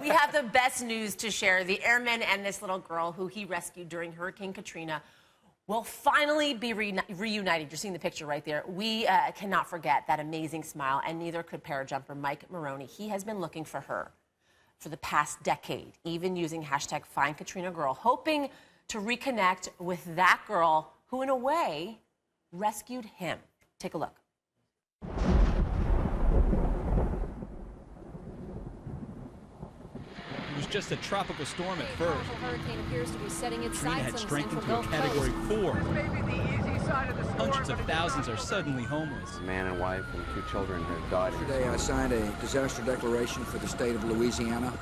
We have the best news to share. The airman and this little girl who he rescued during Hurricane Katrina will finally be reunited. You're seeing the picture right there. We cannot forget that amazing smile, and neither could parajumper Mike Maroney. He has been looking for her for the past decade, even using hashtag #FindKatrinaGirl, hoping to reconnect with that girl who, in a way, rescued him. Take a look. It was just a tropical storm at first. The hurricane appears to be setting its Katrina sights had on the strengthened central to a Gulf Category Coast. 4. Maybe the easy side of the storm. Hundreds of thousands are suddenly homeless. A man and wife and 2 children have died. Today I signed a disaster declaration for the state of Louisiana.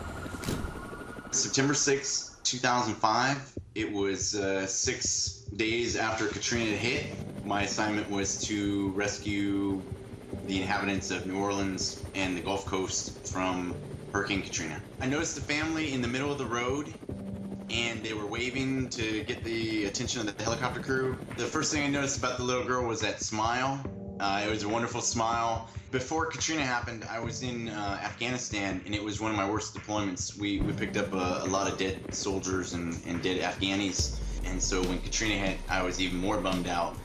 September 6, 2005. It was 6 days after Katrina hit. My assignment was to rescue the inhabitants of New Orleans and the Gulf Coast from Hurricane Katrina. I noticed the family in the middle of the road, and they were waving to get the attention of the helicopter crew. The first thing I noticed about the little girl was that smile. It was a wonderful smile. Before Katrina happened, I was in Afghanistan, and it was one of my worst deployments. We picked up a lot of dead soldiers and dead Afghanis, and so when Katrina hit, I was even more bummed out.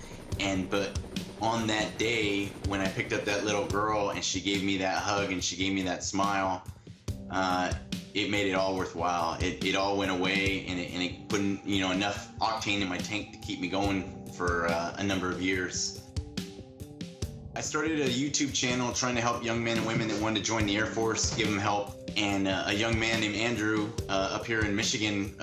But on that day, when I picked up that little girl and she gave me that hug and she gave me that smile, it made it all worthwhile. It all went away, and it put enough octane in my tank to keep me going for a number of years. I started a YouTube channel trying to help young men and women that wanted to join the Air Force, give them help. And a young man named Andrew up here in Michigan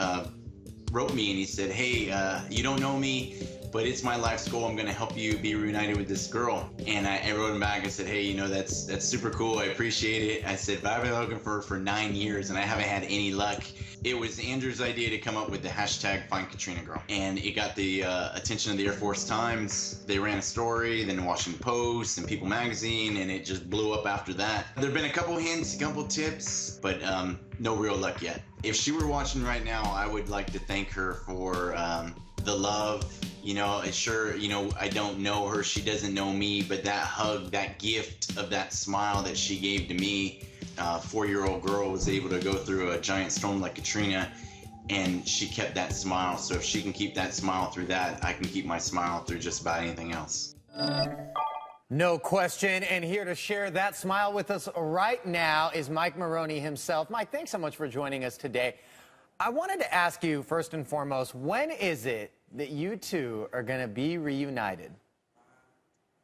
wrote me, and he said, "Hey, you don't know me, but it's my life's goal. I'm going to help you be reunited with this girl." And I wrote him back and said, "Hey, that's super cool. I appreciate it." I said, "But I've been looking for her for 9 years, and I haven't had any luck." It was Andrew's idea to come up with the hashtag #FindKatrinaGirl. And it got the attention of the Air Force Times. They ran a story, then the Washington Post and People Magazine, and it just blew up after that. There have been a couple hints, a couple tips, but no real luck yet. If she were watching right now, I would like to thank her for the love. Sure, I don't know her, she doesn't know me, but that hug, that gift of that smile that she gave to me, 4-year-old girl was able to go through a giant storm like Katrina, and she kept that smile. So if she can keep that smile through that, I can keep my smile through just about anything else. No question, and here to share that smile with us right now is Mike Maroney himself. Mike, thanks so much for joining us today. I wanted to ask you, first and foremost, when is it that you two are going to be reunited?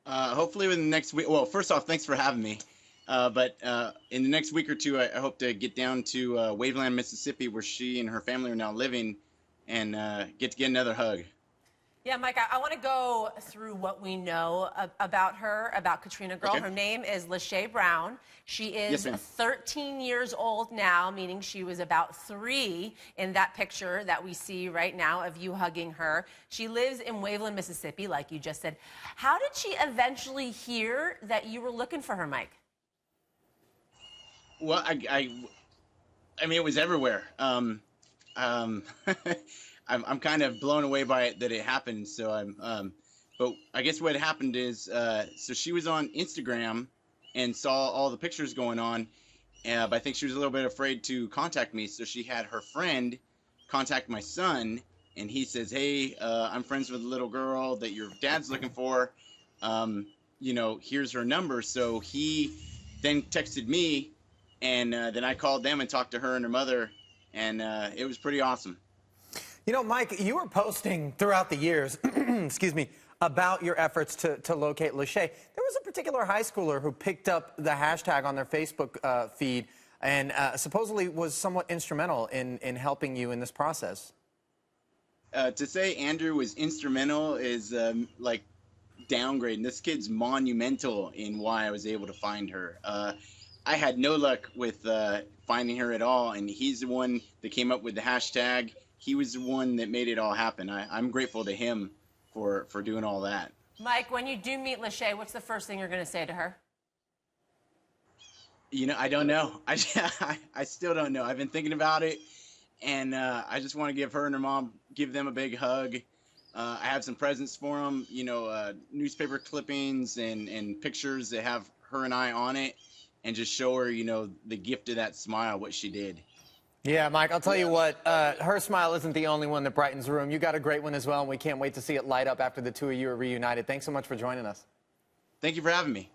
Hopefully within the next week. Well, first off, thanks for having me. But in the next week or two, I hope to get down to Waveland, Mississippi, where she and her family are now living, and get another hug. Yeah, Mike, I want to go through what we know about her, about Katrina Girl. Okay. Her name is Lachey Brown. She is 13 years old now, meaning she was about 3 in that picture that we see right now of you hugging her. She lives in Waveland, Mississippi, like you just said. How did she eventually hear that you were looking for her, Mike? Well, I mean, it was everywhere. I'm kind of blown away by it that it happened. So but I guess what happened is, so she was on Instagram and saw all the pictures going on, but I think she was a little bit afraid to contact me. So she had her friend contact my son, and he says, "Hey, I'm friends with a little girl that your dad's looking for. Here's her number." So he then texted me, and then I called them and talked to her and her mother, and it was pretty awesome. Mike, you were posting throughout the years, excuse me, about your efforts to locate Lachey. There was a particular high schooler who picked up the hashtag on their Facebook feed and supposedly was somewhat instrumental in helping you in this process. To say Andrew was instrumental is like downgrading. This kid's monumental in why I was able to find her. I had no luck with finding her at all, and he's the one that came up with the hashtag. He was the one that made it all happen. I'm grateful to him for doing all that. Mike, when you do meet Lachey, what's the first thing you're going to say to her? I don't know. I still don't know. I've been thinking about it, and I just want to give her and her mom, give them a big hug. I have some presents for them, newspaper clippings and pictures that have her and I on it, and just show her, the gift of that smile, what she did. Yeah, Mike, I'll tell you what, her smile isn't the only one that brightens the room. You got a great one as well, and we can't wait to see it light up after the two of you are reunited. Thanks so much for joining us. Thank you for having me.